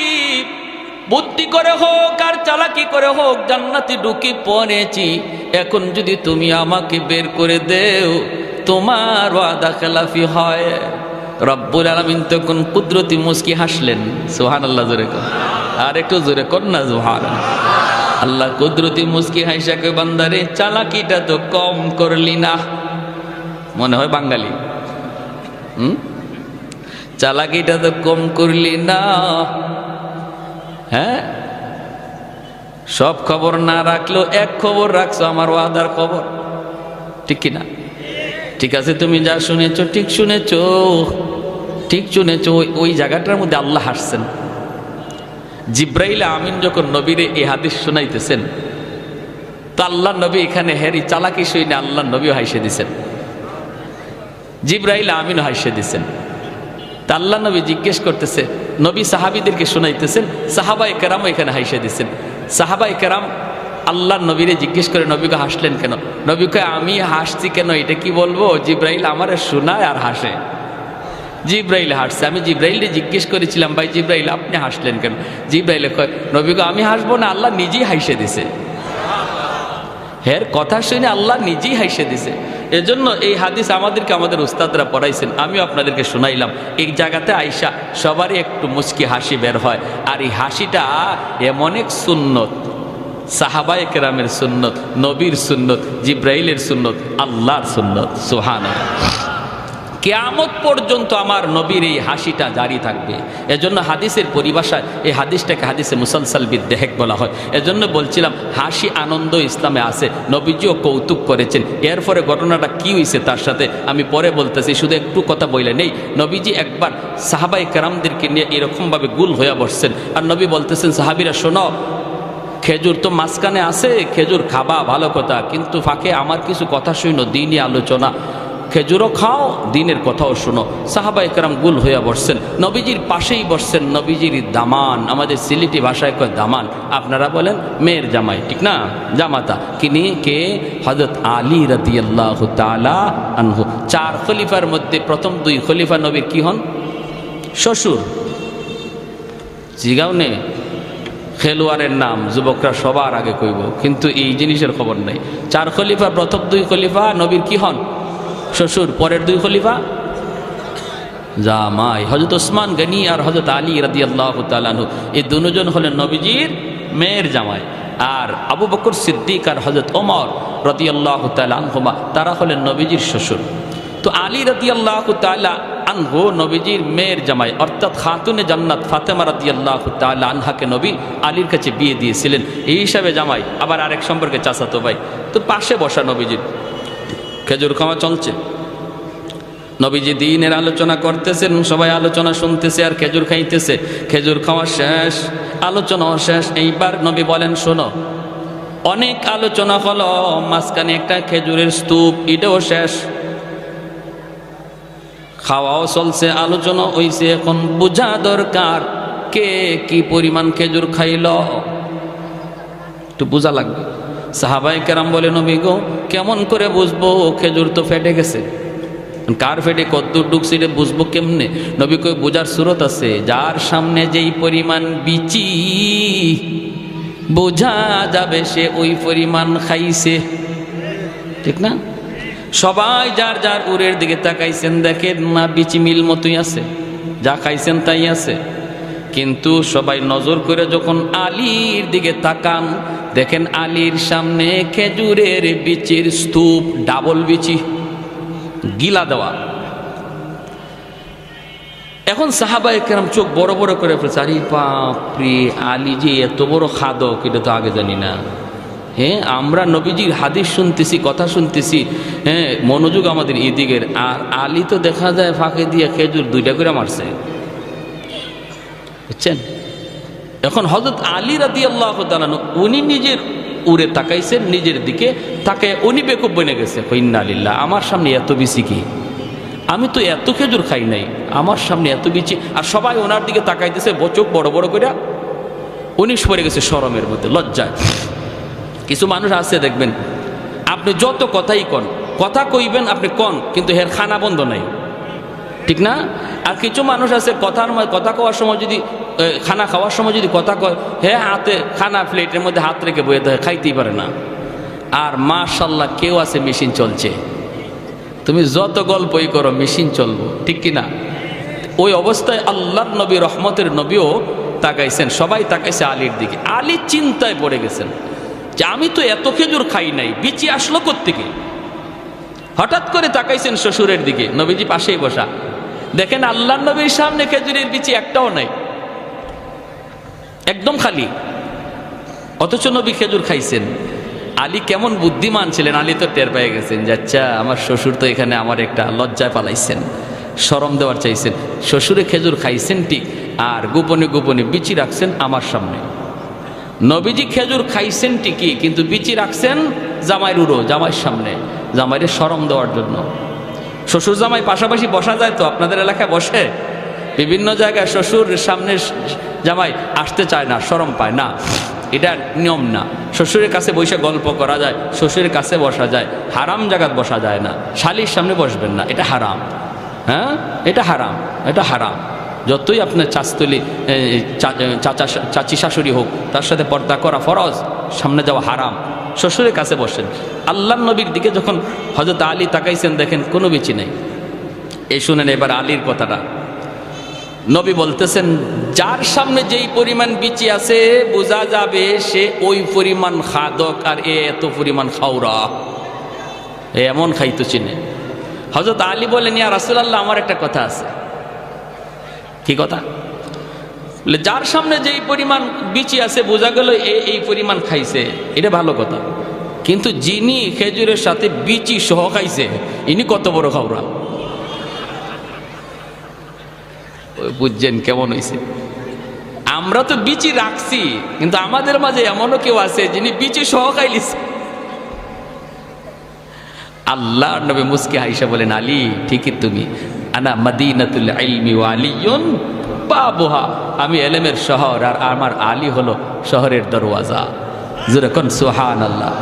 বুদ্ধি করে হোক আর চালাকি করে হোক জান্নাতে ঢুকে পড়েছি। এখন যদি তুমি আমাকে বের করে দেও, তোমার ওয়াদা খেলাফি হয়। রব্বুল আলামিন তখন কুদরতি মুস্কি হাসলেন। সুবহানাল্লাহ, জোরে কর, আর একটু জোরে কর না সুবহানাল্লাহ। আল্লাহ কুদরতি মুস্কি হাসা কই, বান্দারে চালাকিটা তো কম করলি না। মনে হয় বাঙালি, চালাকিটা তো কম করলি না। হ্যাঁ, সব খবর না রাখলেও এক খবর রাখছো, আমার ওয়াদার খবর, ঠিক কিনা? ঠিক আছে, তুমি যা শুনেছো ঠিক শুনেছো, ঠিক শুনেছো। ওই জায়গাটার মধ্যে আল্লাহ হাসছেন। জিব্রাইল আমিন যখন নবীরে এই হাদিস শোনাইতেছেন, তো আল্লাহ নবী এখানে হেরি চালাকি শুনে আল্লাহ নবীও হাসে দিছেন, জিব্রাইল আমিন হাসে দিছেন। তা আল্লাহ নবী জিজ্ঞেস করতেছে, নবী সাহাবীদেরকে শোনাইতেছেন, সাহাবায়ে কেরাম এখানে হাসে দিচ্ছেন। সাহাবায়ে কেরাম আল্লাহ নবীরে জিজ্ঞেস করে, নবীকে হাসলেন কেন? নবীকে, আমি হাসছি কেন এটা কি বলবো? জিব্রাইল আমারে শোনায় আর হাসে। জিব্রাইল হাসছে। আমি জিব্রাইলকে জিজ্ঞেস করেছিলাম, ভাই জিব্রাইল আপনি হাসলেন কেন? জিব্রাইল কয়, নবীকে আমি হাসবো না, আল্লাহ নিজেই হাসে দিছে। হের কথা শুনে আল্লাহ নিজেই হাসে দিছে। এজন্য এই হাদিস আমাদেরকে আমাদের উস্তাদরা পড়াইছেন, আমিও আপনাদেরকে শোনাইলাম। এই জায়গাতে আইসা সবারই একটু মুচকি হাসি বের হয়। আর এই হাসিটা এমন এক সুন্নত, সাহাবায়ে কেরামের সুন্নত, নবীর সুন্নত, জিব্রাইলের সুন্নত, আল্লাহর সুন্নত। সুবহানাল্লাহ। কিয়ামত পর্যন্ত আমার নবীর এই হাসিটা জারি থাকবে। এজন্য হাদিসের পরিভাষায় এই হাদিসটাকে হাদিসে মুসালসাল বিদ্দেহেক বলা হয়। এজন্য বলছিলাম, হাসি আনন্দ ইসলামে আছে, নবীজিও কৌতুক করেছেন। এরপরে ঘটনাটা কি হয়েছে তার সাথে আমি পরে বলতেছি, শুধু একটু কথা বলে নেই। নবীজি একবার সাহাবায়ে কেরামদেরকে নিয়ে এরকমভাবে গুল হয়ে বসছেন, আর নবী বলতেছেন, সাহাবীরা শোনো, খেজুর তো মাঝখানে আছে, খেজুর খাবা ভালো কথা, কিন্তু ফাঁকে আমার কিছু কথা শুনো, দিনই আলোচনা, খেজুরও খাও, দিনের কথাও শোনো। সাহাবায়ে কেরাম গুল হইয়া বসছেন, নবীজির পাশেই বসছেন নবীজির দামান, আমাদের সিলেটি ভাষায় কয় দামান, আপনারা বলেন মেয়ের জামাই, ঠিক না? জামাতা কিনি কে? হযরত আলী রাদিয়াল্লাহু তাআলা আনহু। 4 খলিফার মধ্যে প্রথম 2 খলিফা নবীর কি হন? শ্বশুর। জিগাও নে, খেলোয়াড়ের নাম যুবকরা সবার আগে কইব, কিন্তু এই জিনিসের খবর নেই। 4 খলিফা, প্রথম 2 খলিফা নবীর কি হন? শ্বশুর। পরের 2 খলিফা জামাই, হযরত ওসমান গনি আর হযরত আলী রাদিয়াল্লাহু তাআলা আনহু। এই দুজন হলেন নবীজির মেয়ের জামাই, আর আবু বকর সিদ্দিক আর হযরত ওমর রাদিয়াল্লাহু তাআলা আনহুমা তারা হলেন নবীজির শ্বশুর। তো আলী রাদিয়াল্লাহু তাআলা আনহু নবীজির মেয়ের জামাই, অর্থাৎ খাতুনে জান্নাত ফাতেমা রাদিয়াল্লাহু তাআলা আনহাকে নবী আলীর কাছে বিয়ে দিয়েছিলেন, এই হিসাবে জামাই। আবার আরেক সম্পর্কে চাচাতো ভাই। তো পাশে বসা নবীজির, খেজুর খাওয়া চলছে, নবীজি দ্বীনের আলোচনা করতেছেন, সবাই আলোচনা শুনতেছে আর খেজুর খাইতেছে। খেজুর খাওয়া শেষ, আলোচনাও শেষ। এইবার নবী বলেন, শোনো, অনেক আলোচনা হলো, মাঝখানে একটা খেজুরের স্তূপ, এটাও শেষ। খাওয়াও চলছে, আলোচনা হইছে, এখন বোঝা দরকার কে কি পরিমাণ খেজুর খাইল, একটু বোঝা লাগবে। সাহাবায়ে কেরাম বলে, নবী গো, কেমন করে বুঝবো? খেজুর তো ফেটে গেছে, কার ফেটে কতদূর ঢুকছে এটা বুঝবো কেমনে? নবী কই, বোঝার সুরত আছে, যার সামনে যেই পরিমাণ বিচি বোঝা যাবে সে ওই পরিমাণ খাইছে, ঠিক না? সবাই যার যার উরের দিকে তাকাইছেন, দেখেন না বিচি মিল মতোই আছে, যা খাইছেন তাই আছে। কিন্তু সবাই নজর করে যখন আলীর দিকে তাকান, দেখেন আলীর সামনে খেজুরের বিচির স্তূপ, ডাবল বিচি, গিলা দেওয়া। এখন সাহাবায়ে কেরাম চোখ বড় বড় করে ফেলছে, আরে বাপরে, আলী যে এত বড় খাদক, এটা তো আগে জানি না। হ্যাঁ, আমরা নবীজির হাদিস শুনতেছি, কথা শুনতেছি, হ্যাঁ, মনোযোগ আমাদের এদিকের, আর আলী তো দেখা যায় ফাঁকে দিয়ে খেজুর 2টা করে মারছে, বুঝছেন? এখন হযরত আলী রাদিয়াল্লাহু তাআলা উনি নিজের উড়ে তাকাইছেন, নিজের দিকে তাকায় উনি বেকুব বনে গেছে, ইন্না লিল্লাহ, আমার সামনে এত বিচি কি? আমি তো এত খেজুর খাই নাই, আমার সামনে এত বিচি। আর সবাই ওনার দিকে তাকাইতেছে, চোখ বড় বড় করে, উনি পড়ে গেছে শরমের মধ্যে, লজ্জায়। কিছু মানুষ আছে দেখবেন, আপনি যত কথাই কন, কথা কইবেন আপনি কন, কিন্তু হের খানা বন্ধ নাই, ঠিক না? আর কিছু মানুষ আছে কথা কওয়ার সময় যদি, খানা খাওয়ার সময় যদি কথা কয়, হ্যাঁ হাতে খানা প্লেটের মধ্যে হাত রেখে বয়ে দেয়, খাইতেই পারে না। আর মাশাআল্লাহ কেউ আছে মেশিন চলছে, তুমি যত গল্পই করো মেশিন চলবো, ঠিক কিনা? ওই অবস্থায় আল্লাহর নবী, রহমতের নবীও তাকাইছেন, সবাই তাকাইছে আলীর দিকে। আলী চিন্তায় পড়ে গেছেন যে আমি তো এত খেজুর খাই নাই, বিচি আসলো কোত্থেকে? হঠাৎ করে তাকাইছেন শ্বশুরের দিকে, নবীজি পাশেই বসা, দেখেন আল্লাহর নবীর সামনে খেজুরের বিচি একটাও নাই, একদম খালি, অথচ নবী খেজুর খাইছেন। আলী কেমন বুদ্ধিমান ছিলেন, আলী তো টের পেয়ে গেছেন যে আচ্ছা, আমার শ্বশুর তো এখানে আমার একটা লজ্জায় পালাইছেন, শরম দেওয়ার চাইছেন। শ্বশুরে খেজুর খাইছেন ঠিক, আর গোপনে গোপনে বিচি রাখছেন আমার সামনে। নবীজি খেজুর খাইছেন ঠিকই, কিন্তু বিচি রাখছেন জামাইয়ের উড়ো, জামাইয়ের সামনে, জামাইয়ের শরম দেওয়ার জন্য। শ্বশুর জামাই পাশাপাশি বসা যায় তো? আপনাদের এলাকায় বসে? বিভিন্ন জায়গায় শ্বশুর সামনে জামাই আসতে চায় না, শরম পায় না, এটা নিয়ম না। শ্বশুরের কাছে বসে গল্প করা যায়, শ্বশুরের কাছে বসা যায়, হারাম জায়গায় বসা যায় না। শালির সামনে বসবেন না, এটা হারাম। হ্যাঁ, এটা হারাম, এটা হারাম। যতই আপনার চাচতলি চাচি শাশুড়ি হোক, তার সাথে পর্দা করা ফরজ, সামনে যাওয়া হারাম। শ্বশুরের কাছে বসেন। আল্লাহর নবীর দিকে যখন হযরত আলী তাকাইছেন, দেখেন কোনো বিচি নেই। এই শুনেন এবার আলীর কথাটা। নবী বলতেছেন, যার সামনে যেই পরিমাণ বিচি আছে বোঝা যাবে সে ওই পরিমাণ খাদক, আর এত পরিমাণ খাওরা, এমন খাইতো চিনে। হযরত আলী বলেন, ইয়া রাসূলুল্লাহ, আমার একটা কথা আছে। কি কথা? বলে, যার সামনে যেই পরিমাণ বিচি আছে বোঝা গেল এই পরিমাণ খাইছে, এটা ভালো কথা, কিন্তু যিনি খেজুরের সাথে বিচি সহ খাইছে, ইনি কত বড় খাওরা। বুঝছেন কেমন হয়েছে? আমরা তো বিচি রাখছি, কিন্তু আমাদের মাঝে এমনও কেউ আছে যিনি বিচি সহ খাইলিছে। আল্লাহ নবী মুস্কি হাইসা বলেন, আলী, ঠিকই তুমি, আনা মদিনাতুল ইলমি ওয়া আলিয়ুন বাবুহা, আমি এলেমের শহর, আর আমার আলী হলো শহরের দরওয়াজা। যেরকম সুবহানাল্লাহ,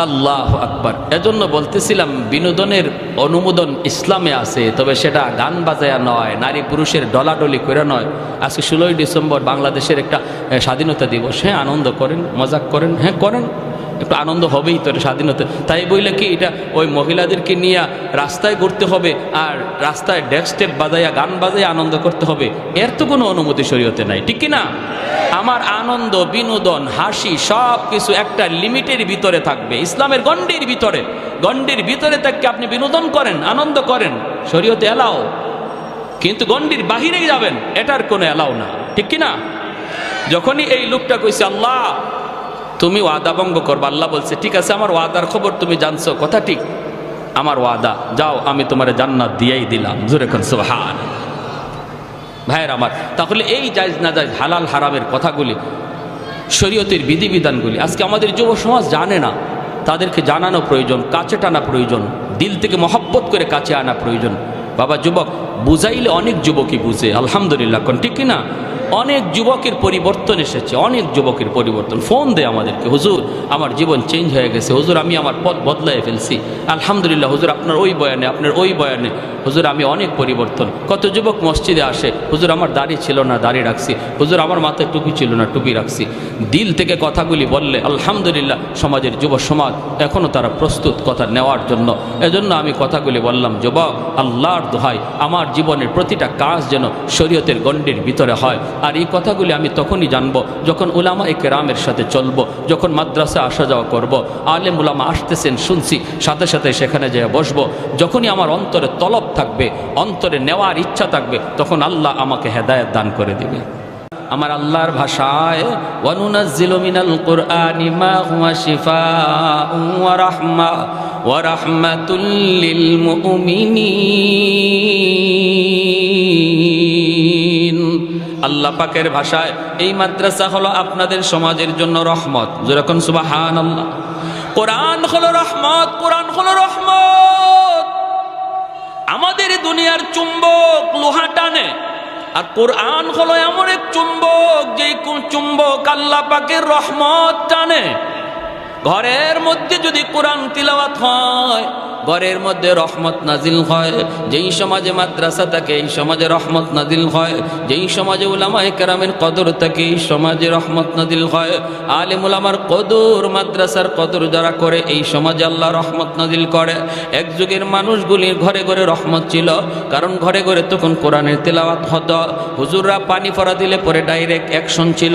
আল্লাহু আকবার। এজন্য বলতেছিলাম, বিনোদনের অনুমোদন ইসলামে আছে, তবে সেটা গান বাজায়া নয়, নারী পুরুষের ডলাডলি করে নয়। আজকে 16ই ডিসেম্বর বাংলাদেশের একটা স্বাধীনতা দিবস, হ্যাঁ আনন্দ করেন, মজাক করেন, হ্যাঁ করেন, একটু আনন্দ হবেই তো, স্বাধীনতা। তাই বইলে কি এটা ওই মহিলাদেরকে নিয়ে রাস্তায় ঘুরতে হবে আর রাস্তায় ডেস্ক স্টেপ বাজাইয়া গান বাজাইয়া আনন্দ করতে হবে, এর তো কোনো অনুমতি শরীয়তে নাই, ঠিক কি না? আমার আনন্দ, বিনোদন, হাসি সব কিছু একটা লিমিটের ভিতরে থাকবে, ইসলামের গণ্ডির ভিতরে। গণ্ডির ভিতরে থেকে আপনি বিনোদন করেন, আনন্দ করেন, শরীয়তে এলাও। কিন্তু গণ্ডির বাহিরেই যাবেন, এটার কোনো এলাও না, ঠিক কি না? যখনই এই লোকটা কইছে আল্লাহ তুমি ওয়াদা ভঙ্গ করবা, আল্লাহ বলছে ঠিক আছে, আমার ওয়াদার খবর তুমি জানছো, কথা ঠিক, আমার ওয়াদা, যাও আমি তোমার জান্নাত দিয়েই দিলাম। জোরে কোন সুবহান। ভাইয়ের আমার, তাহলে এই জায়েজ না জায়েজ, হালাল হারামের কথাগুলি, শরীয়তের বিধিবিধানগুলি আজকে আমাদের যুব সমাজ জানে না। তাদেরকে জানানো প্রয়োজন, কাছে টানা প্রয়োজন, দিল থেকে মহব্বত করে কাছে আনা প্রয়োজন। বাবা যুবক, বুঝাইলে অনেক যুবকই বুঝে, আলহামদুলিল্লাহ, কোন ঠিক কিনা? অনেক যুবকের পরিবর্তন এসেছে, অনেক যুবকের পরিবর্তন। ফোন দেয় আমাদেরকে, হুজুর আমার জীবন চেঞ্জ হয়ে গেছে, হুজুর আমি আমার পথ বদলাই ফেলছি, আলহামদুলিল্লাহ হুজুর আপনার ওই বয়ানে, আপনার ওই বয়ানে হুজুর আমি অনেক পরিবর্তন। কত যুবক মসজিদে আসে, হুজুর আমার দাড়ি ছিল না, দাড়ি রাখছি, হুজুর আমার মাথায় টুপি ছিল না, টুপি রাখছি। দিল থেকে কথাগুলি বললে আলহামদুলিল্লাহ সমাজের যুব সমাজ এখনও তারা প্রস্তুত কথা নেওয়ার জন্য। এজন্য আমি কথাগুলি বললাম, যুবক আল্লাহর দোহাই আমার জীবনের প্রতিটা কাজ যেন শরীয়তের গণ্ডির ভিতরে হয়। আর এই কথাগুলি আমি তখনই জানবো যখন উলামায়ে কেরামের সাথে চলবো, যখন মাদ্রাসা আসা যাওয়া করব, আলেম উলামা আসতেছেন শুনছি, সাথে সাথে সেখানে যেয়ে বসবো। যখনই আমার অন্তরে তলব থাকবে, অন্তরে নেওয়ার ইচ্ছা থাকবে, তখন আল্লাহ আমাকে হেদায়েত দান করে দিবে। আমার আল্লাহর ভাষায় ওয়ানুনাজ্জিলু মিনাল কুরআনি মা হুয়া শিফাউন ওয়া রাহমা ওয়া রাহমাতুল লিল মুমিনিন। আল্লাহ পাকের ভাষায় এই মাদ্রাসা হলো আপনাদের সমাজের জন্য রহমত। যেরকম সুবহানাল্লাহ। কোরআন হলো রহমত, কোরআন হলো রহমত। আমাদের দুনিয়ার চুম্বক লোহা টানে, আর কোরআন হলো এমন এক চুম্বক, যেই চুম্বক আল্লাহ পাকের রহমত টানে। ঘরের মধ্যে যদি কোরআন তিলাওয়াত হয়, ঘরের মধ্যে রহমত নাজিল হয়। যেই সমাজে মাদ্রাসা থাকে, এই সমাজে রহমত নাজিল হয়। যেই সমাজে উলামায়ে কেরামের কদর থাকে, এই সমাজে রহমত নাজিল হয়। আলেম উলামার কদর, মাদ্রাসার কদর যারা করে, এই সমাজে আল্লাহ রহমত নাজিল করে। এক যুগের মানুষগুলির ঘরে ঘরে রহমত ছিল, কারণ ঘরে ঘরে তখন কোরআনের তেলাওয়াত হতো। হুজুররা পানি ফোড়া দিলে পরে ডাইরেক্ট অ্যাকশন ছিল।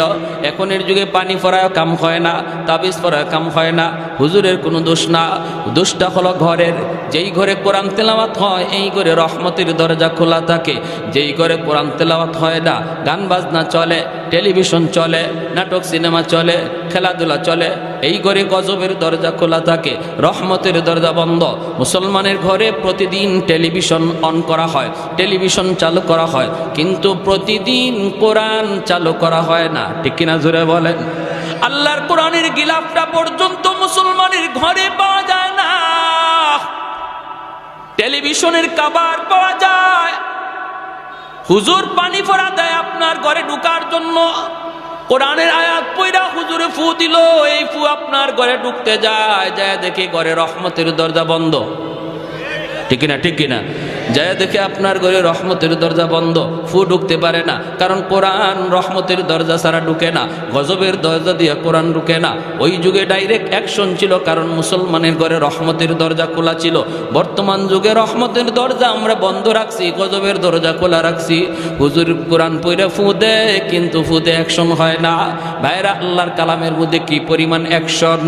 এখনের যুগে পানি ফোড়ায় কাম হয় না, তাবিজ ফোড়ায় কাম হয় না। হুজুরের কোনো দোষ না, দোষটা হলো ঘরের। যেই ঘরে কোরআন তেলাওয়াত হয়, এই ঘরে রহমতের দরজা খোলা থাকে। যেই ঘরে কোরআন তেলাওয়াত হয় না, গান বাজনা চলে, টেলিভিশন চলে, নাটক সিনেমা চলে, খেলাধুলা চলে, এই ঘরে গজবের দরজা খোলা থাকে, রহমতের দরজা বন্ধ। মুসলমানের ঘরে প্রতিদিন টেলিভিশন অন করা হয়, টেলিভিশন চালু করা হয়, কিন্তু প্রতিদিন কোরআন চালু করা হয় না, ঠিক কিনা জোরে বলেন? আল্লাহর কোরআনের গিলাফটা পর্যন্ত মুসলমানের ঘরে পাওয়া যায় না। টেলিভিশনের কাবার পাওয়া যায়। হুজুর পানি ফোড়া দেয় আপনার ঘরে ঢুকার জন্য, কোরআনের আয়াত পড়া হুজুরে ফু দিল, এই ফু আপনার ঘরে ঢুকতে যায়, যায় দেখে ঘরে রহমতের দরজা বন্ধ, ঠিক কিনা? ঠিক কিনা? যায় দেখে আপনার ঘরে রহমতের দরজা বন্ধ, ফু ঢুকতে পারে না, কারণ কোরআন রহমতের দরজা ছাড়া ঢুকে না, গজবের দরজা দিয়ে কোরআন ঢুকে না। ওই যুগে ডাইরেক্ট অ্যাকশন ছিল, কারণ মুসলমানের ঘরে রহমতের দরজা খোলা ছিল। বর্তমান যুগে রহমতের দরজা আমরা বন্ধ রাখছি, গজবের দরজা খোলা রাখছি। হুজুর কোরআন পড়ে ফু দেয়, কিন্তু ফুতে অ্যাকশন হয় না। ভাইরা, আল্লাহর কালামের মধ্যে কি পরিমাণ অ্যাকশন!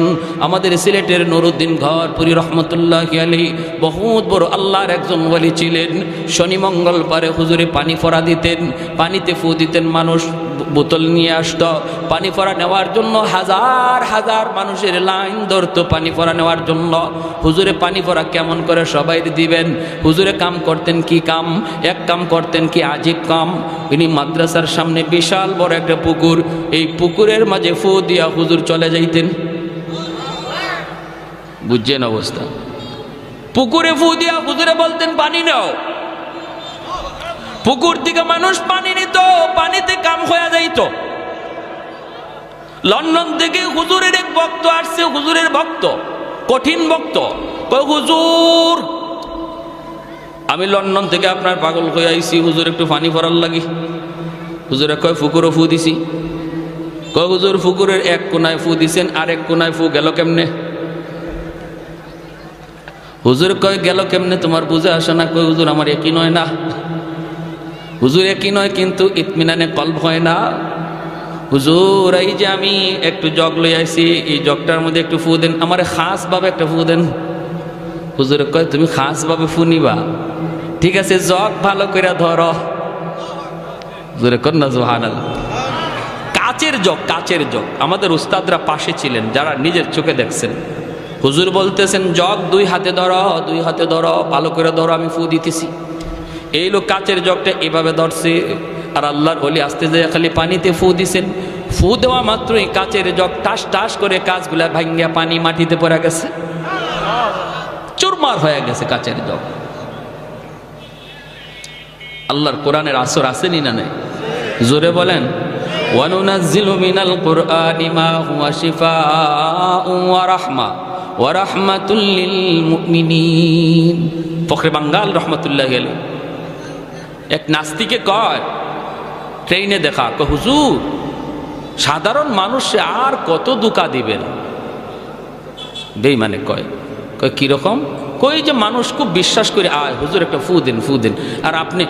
আমাদের সিলেটের নুরুদ্দিন ঘরপুরি রহমতুল্লাহি আলাইহি বহুত বড় আল্লাহর একজন ওলি ছিলেন। শনি মঙ্গলবারে হুজুরে পানি ফোড়া দিতেন, পানিতে ফু দিতেন, মানুষ বোতল নিয়ে আসতো পানি ফোড়া নেওয়ার জন্য। হাজার হাজার মানুষের লাইন ধরতো পানি ফোড়া নেওয়ার জন্য। হুজুরে পানি ফোড়া কেমন করে সবাই দিবেন? হুজুরে কাম করতেন কি কাম? এক কাম করতেন কি আজীব কাম। ইনি মাদ্রাসার সামনে বিশাল বড় একটা পুকুর, এই পুকুরের মাঝে ফু দিয়া হুজুর চলে যাইতেন। বুঝছেন অবস্থা? পুকুরে ফু দিয়া হুজুরে বলতেন পানি নাও। পুকুর থেকে মানুষ পানি নিত, পানিতে কাম হয়ে যাইত। লন্ডন থেকে হুজুরের এক ভক্ত আসছে, হুজুরের ভক্ত, কঠিন ভক্ত। কয় হুজুর, আমি লন্ডন থেকে আপনার পাগল হয়ে আইছি, হুজুর একটু পানি ফরার লাগি। হুজুরে কয় পুকুরও ফু দিছি। কয় হুজুর পুকুরের এক কোনায় ফু দিছেন, আর এক কোনায় ফু গেল কেমনে? হুজুর কয় গেল কেমনে তোমার বুঝে আসে না? কয় হুজুর আমার একই নয় না। হুজুর একই নয় কিন্তু ইতমিনানে কলব হয় না। হুজুর এই যে আমি একটু জগ লই আইছি, এই জগটার মধ্যে একটু ফু দেন, আমার খাস ভাবে একটা ফু দেন। হুজুর কয় তুমি খাস ভাবে ফু নিবা, ঠিক আছে জগ ভালো করে ধরো। হুজুরে কর না সুবহানাল্লাহ। কাচের জগ, কাচের জগ। আমাদের উস্তাদরা পাশে ছিলেন যারা নিজের চোখে দেখছেন। হুজুর বলতেছেন জগ দুই হাতে ধরো, দুই হাতে ধরো, ভালো করে ধরো, আমি ফু দিতেছি। এই লোক কাচের জগটা এভাবে ধরছে, আর আল্লাহর ওলি আস্তে যায় খালি পানিতে ফু দিছেন। ফু দেওয়া মাত্রই কাচের জগ টাস টাস করে কাচগুলা ভাঙ্গিয়া পানি মাটিতে পড়ে গেছে, চুরমার হয়ে গেছে কাচের জগ। আল্লাহর কোরআনের আসর আসেনি না নাই? জোরে বলেন। ওয়ানুনাজ্জিলু মিনাল কুরআনি মা হুয়া শিফাউন ওয়া রাহমা ওয়া রাহমাতুল লিল মুমিনিন। ফখরে বাঙ্গাল রহমাতুল্লাহি আলাইহি এক নাস্তিকে কয়, ট্রেনে দেখা, কয় হুজুর সাধারণ মানুষে আর কত দুকা দিবেন? বেঈমানে কয়, কয় কিরকম? কই যে মানুষ খুব বিশ্বাস করে আয় হুজুর একটা ফু দিন, ফু দিন, আর আপনি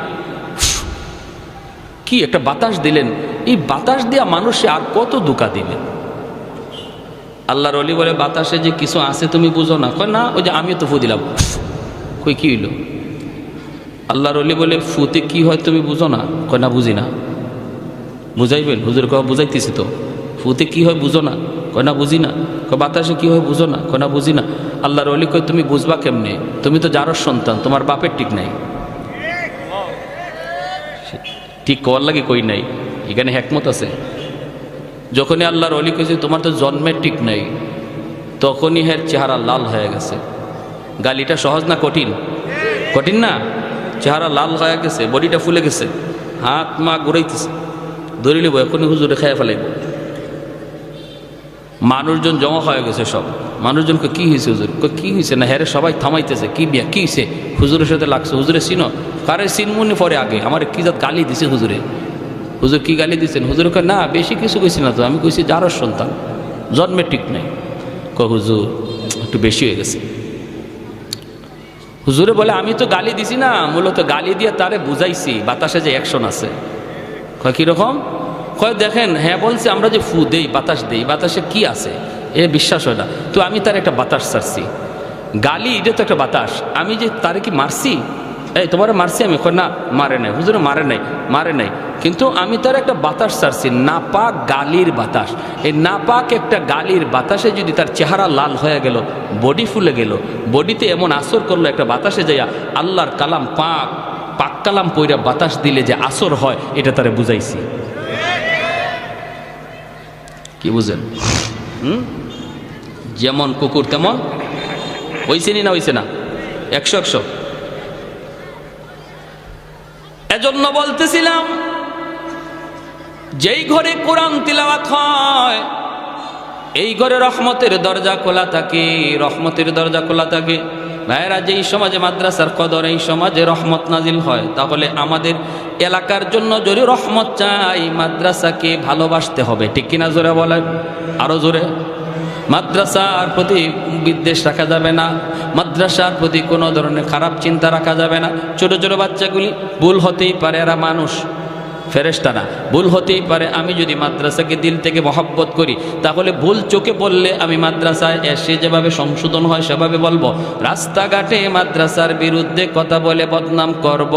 কি একটা বাতাস দিলেন, এই বাতাস দিয়া মানুষে আর কত দুকা দিবেন? আল্লাহর ওলি বলে বাতাসে যে কিছু আছে তুমি বুঝো না? কয় না, ওই যে আমিও তো ফু দিলাম। কই কি হইল? আল্লাহর ওলি বলে ফুতে কি হয় তুমি বুঝো না? কয় না বুঝি না। বুঝাইবেন? হুজুর কয় বুঝাইতেছি তো। ফুতে কি হয় বুঝো না? কয় না বুঝি না। কয় বাতাসে কি হয় বুঝো না? কয় না বুঝি না। আল্লাহর ওলি কয় তুমি বুঝবা কেমনে? তুমি তো যারর সন্তান, তোমার বাপের ঠিক নাই। ঠিক কওয়ার লাগে কই নাই, এখানে হেকমত আছে। যখনই আল্লাহর ওলি কইছে তোমার তো জন্মের ঠিক নাই, তখনই হের চেহারা লাল হয়ে গেছে। গালিটা সহজ না কঠিন? কঠিন না? চেহারা লাল হয়ে গেছে, বডিটা ফুলে গেছে, হাত মা ঘুরাইতেছে, ধরে লিব এখনই হুজুরে খেয়ে ফেলাইব। মানুষজন জমা হয়ে গেছে সব। মানুষজনকে কি হয়েছে হুজুর? কি হয়েছে না? হ্যাঁ সবাই থামাইতেছে, কি বিয়া কি হয়েছে? হুজুরের সাথে লাগছে। হুজুরে চিনো? কারে চিনমুনি পরে আগে আমার কি জাত গালি দিছে হুজুরে। হুজুর কি গালি দিচ্ছেন? হুজুর কয় না বেশি কিছু কইছি না তো, আমি কইছি যারর সন্তান, জন্মের ঠিক নাই। কয় হুজুর একটু বেশি হয়ে গেছে। হুজুরে বলে আমি তো গালি দিছি না, মূলত গালি দিয়ে তারে বুঝাইছি বাতাসে যে অ্যাকশন আছে। কয় কিরকম? কয় দেখেন হ্যাঁ বলছে আমরা যে ফু দেই, বাতাস দেই, বাতাসে কি আছে এ বিশ্বাস হয় না, তো আমি তার একটা বাতাস ছাড়ছি। গালি এটা তো একটা বাতাস, আমি যে তারে কি মারছি? এই তোমার মারছি আমি? কয় না মারে নাই। হুজুরে মারে নাই, মারে নাই, কিন্তু আমি তার একটা বাতাস ছাড়ছি, নাপাক গালির বাতাস। এই নাপাক একটা গালির বাতাসে যদি তার চেহারা লাল হয়ে গেল, বডি ফুলে গেল, বডিতে এমন আসর করলো একটা বাতাসে যাইয়া আল্লাহর কালাম পাক পাক কালাম পইরা বাতাস দিলে যে আসর হয়, এটা তারে বুঝাইছি। কি বুঝেন? যেমন কুকুর তেমন হইছে না? হইছে না? 100-100। এজন্য বলতেছিলাম যেই ঘরে কোরআন তিলাওয়াত হয় এই ঘরে রহমতের দরজা খোলা থাকে, রহমতের দরজা খোলা থাকে। ভাইয়েরা, যেই সমাজে মাদ্রাসার কদর, এই সমাজে রহমত নাজিল হয়, তাহলে আমাদের এলাকার জন্য যদি রহমত চাই মাদ্রাসাকে ভালোবাসতে হবে। ঠিক কিনা? জোরে বলেন, আরো জোরে। মাদ্রাসার প্রতি বিদ্বেষ রাখা যাবে না, মাদ্রাসার প্রতি কোনো ধরনের খারাপ চিন্তা রাখা যাবে না। ছোট ছোট বাচ্চাগুলি ভুল হতেই পারে, এরা মানুষ, ফেরেশতা না, ভুল হতেই পারে। আমি যদি মাদ্রাসাকে দিল থেকে মহব্বত করি, তাহলে ভুল চোখে বললে আমি মাদ্রাসায় এসে যেভাবে সংশোধন হয় সেভাবে বলবো। রাস্তাঘাটে মাদ্রাসার বিরুদ্ধে কথা বলে বদনাম করব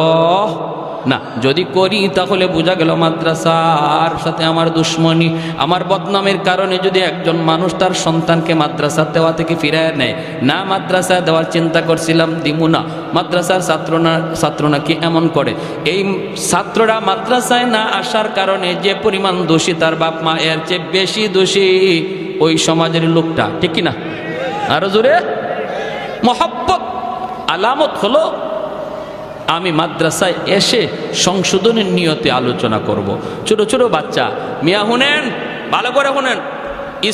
না। যদি করি তাহলে বোঝা গেল মাদ্রাসার সাথে আমার দুশ্মনী। আমার বদনামের কারণে যদি একজন মানুষ তার সন্তানকে মাদ্রাসা দেওয়া থেকে ফিরায় নেয়, না মাদ্রাসায় দেওয়ার চিন্তা করছিলাম, দিমু না, মাদ্রাসার ছাত্র নাকি এমন করে, এই ছাত্ররা মাদ্রাসায় না আসার কারণে যে পরিমাণ দোষী তার বাপ মা, এর চেয়ে বেশি দোষী ওই সমাজের লোকটা। ঠিক কিনা? আরো জোরে। মহব্বত আলামত হলো আমি মাদ্রাসায় এসে সংশোধনের নিয়তে আলোচনা করব। ছোট ছোট বাচ্চা, মিয়া শুনেন, ভালো করে শুনেন,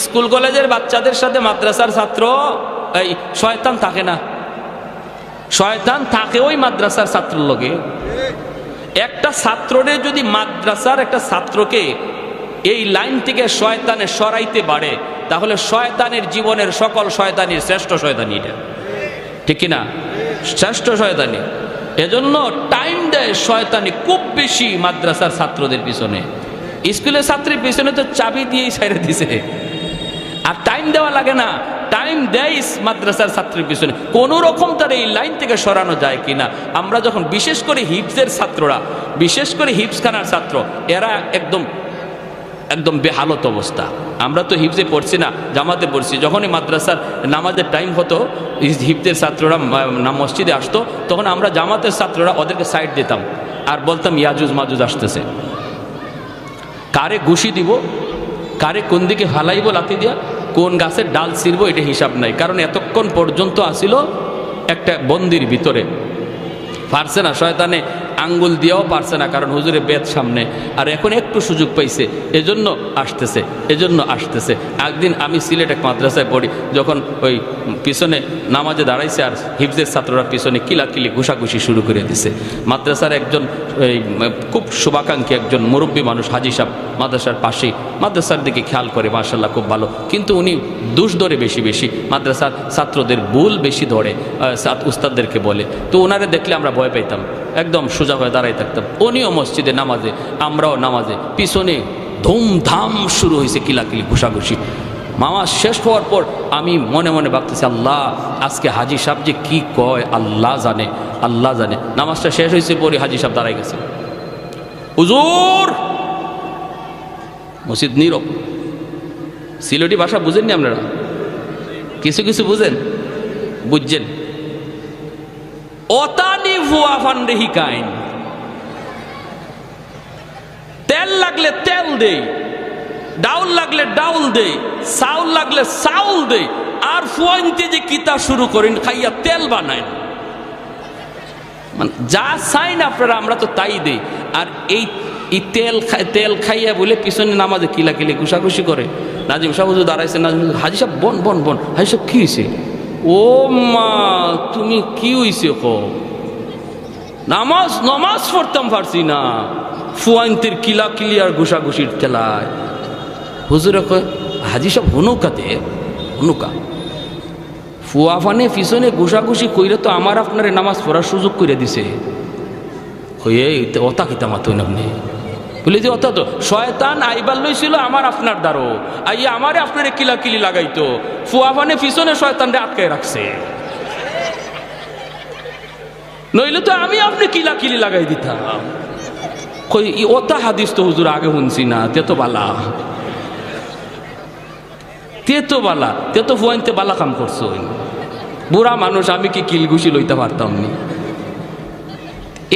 স্কুল কলেজের বাচ্চাদের সাথে মাদ্রাসার ছাত্র এই শয়তান থাকে না? শয়তান থাকে ওই মাদ্রাসার ছাত্রের লগে। একটা ছাত্ররে যদি মাদ্রাসার একটা ছাত্রকে এই লাইন থেকে শয়তানে সরাইতে পারে, তাহলে শয়তানের জীবনের সকল শয়তানির শ্রেষ্ঠ শয়তানি এটা, ঠিক কিনা? শ্রেষ্ঠ শয়তানি। এজন্য টাইম দেয় শয়তানি খুব বেশি মাদ্রাসার ছাত্রদের পিছনে। স্কুলের ছাত্রের পিছনে তো চাবি দিয়েই ছেড়ে দিছে, আর টাইম দেওয়া লাগে না, টাইম দেয় মাদ্রাসার ছাত্রের পিছনে কোন রকম তার এই লাইন থেকে সরানো যায় কিনা। আমরা যখন বিশেষ করে হিফজের ছাত্ররা, বিশেষ করে হিফজখানার ছাত্র, এরা একদম একদম বেহালত অবস্থা। আমরা তো হিফজে পড়ছি না, জামাতে পড়ছি। যখনই মাদ্রাসার নামাজের টাইম হতো, হিফজের ছাত্ররা মসজিদে আসতো, তখন আমরা জামাতের ছাত্ররা ওদেরকে সাইড দিতাম আর বলতাম ইয়াজুজ মাজুজ আসতেছে। কারে ঘুষি দিব, কারে কোন দিকে হালাইব লাথি দিয়া, কোন গাছের ডাল ছিঁড়বো, এটা হিসাব নাই। কারণ এতক্ষণ পর্যন্ত আসিল একটা বন্দির ভিতরে, পারছে না, শয়তানে আঙ্গুল দিয়েও পারছে না, কারণ হুজুরে বেদ সামনে। আর এখন একটু সুযোগ পাইছে, এজন্য আসতেছে, এজন্য আসতেছে। একদিন আমি সিলেট এক মাদ্রাসায় পড়ি, যখন ওই পিছনে নামাজে দাঁড়াইছে আর হিফজের ছাত্ররা পিছনে কিলাকিলি ঘুষাঘুষি শুরু করে দিছে। মাদ্রাসার একজন খুব শুভাকাঙ্ক্ষী একজন মুরব্বী মানুষ, হাজি সাহেব, মাদ্রাসার পাশেই, মাদ্রাসার দিকে খেয়াল করে, মাশাআল্লাহ খুব ভালো, কিন্তু উনি দোষ ধরে বেশি বেশি, মাদ্রাসার ছাত্রদের ভুল বেশি ধরে, উস্তাদদেরকে বলে। তো ওনারে দেখলে আমরা ভয় পাইতাম, একদম সোজা হয়ে দাঁড়াই থাকতাম। উনিও মসজিদে নামাজে, আমরাও নামাজে, পিছনে ধুমধাম শুরু হয়েছে কিলাকিলি ঘুষাঘুষি। নামাজ শেষ হওয়ার পর আমি মনে মনে ভাবতেছি, আল্লাহ আজকে হাজি সাহেব যে কি কয় আল্লাহ জানে, আল্লাহ জানে। নামাজটা শেষ হয়েছে, পরে হাজি সাহেব দাঁড়াই গেছে, হুজুর। মসজিদ নীরব। সিলেটি ভাষা বুঝেননি আপনারা? কিছু কিছু বুঝেন, বুঝছেন? ওতানি ভুয়া ফান্ডে হিকাইন, তেল লাগলে তেল দেই, ডাউল লাগলে ডাউল দেই, চাউল লাগলে চাউল দেই, আর ফুয়াইনতে যে কিতা শুরু করেন খাইয়া তেল বানায়, মানে যা চাই না আপনারা, আমরা তো তাই দেই। আর এই তেল খাইয়া বলে পিছনে নামাজে কিলাকিলি ঘুষাঘুষি করে। নাজিম সাহেব হুজুর দাঁড়াইছে, নাজিম হাজি সাহেব বন বন বন, হাজি সাহেব কি হয়েছে? ও মা তুমি কি হয়েছে? নামাজ নামাজ পড়তাম পারছি না, ফুয়াইনতের কিলাকিলি আর ঘুষাঘুষির খেলায়। হুজুরে কয়, হাজি সাহেব হনুকাতে, হনুকা ফুয়া ফানে পিছনে ঘুষাঘুষি কইরে তো আমার আপনারে নামাজ পড়ার সুযোগ করে দিছে। ওতা কিতা মাতুন আপনি বলে যে অত তো শয়তান আইবার লইছিল আমার আপনার দ্বারো, আইয়া আমারে আপনারে কিলাকিলি লাগাইতো, ফুয়া ফানে পিছনে শয়তানরে আটকায় রাখছে, নইলে তো আমি আপনি কিলাকিলি লাগাই দিতাম। কই ওতা হাদিস তো হুজুর আগে শুনছি না, তে তো বালা, তে তো বালা, তে তো ফুয়াইনতে বালা কাম করছো। বুড়া মানুষ, আমি কি কিল ঘুষি লইতে পারতাম নি?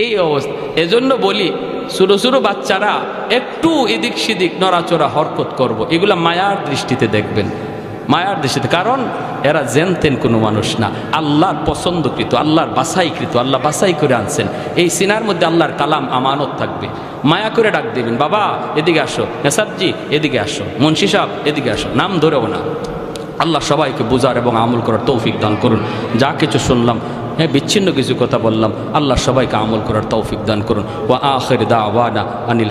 এই অবস্থা। এজন্য বলি ছোটো ছোটো বাচ্চারা একটু এদিক সেদিক নড়াচড়া হরকত করব, এগুলা মায়ার দৃষ্টিতে দেখবেন, মায়ার দৃষ্টিতে। কারণ এরা জেনতেন কোনো মানুষ না, আল্লাহর পছন্দকৃত, আল্লাহর বাছাইকৃত, আল্লাহ বাছাই করে আনছেন। এই সিনার মধ্যে আল্লাহর কালাম আমানত থাকবে। মায়া করে ডাক দেবেন, বাবা এদিকে আসো, মেসাবজি এদিকে আসো, মুন্সি সাহেব এদিকে আসো, নাম ধরেও না। আল্লাহ সবাইকে বুঝার এবং আমল করার তৌফিক দান করুন। যা কিছু শুনলাম, হ্যাঁ বিচ্ছিন্ন কিছু কথা বললাম, আল্লাহ সবাইকে আমল করার তৌফিক দান করুন। ওয়া আখির দাওয়ানা আনিল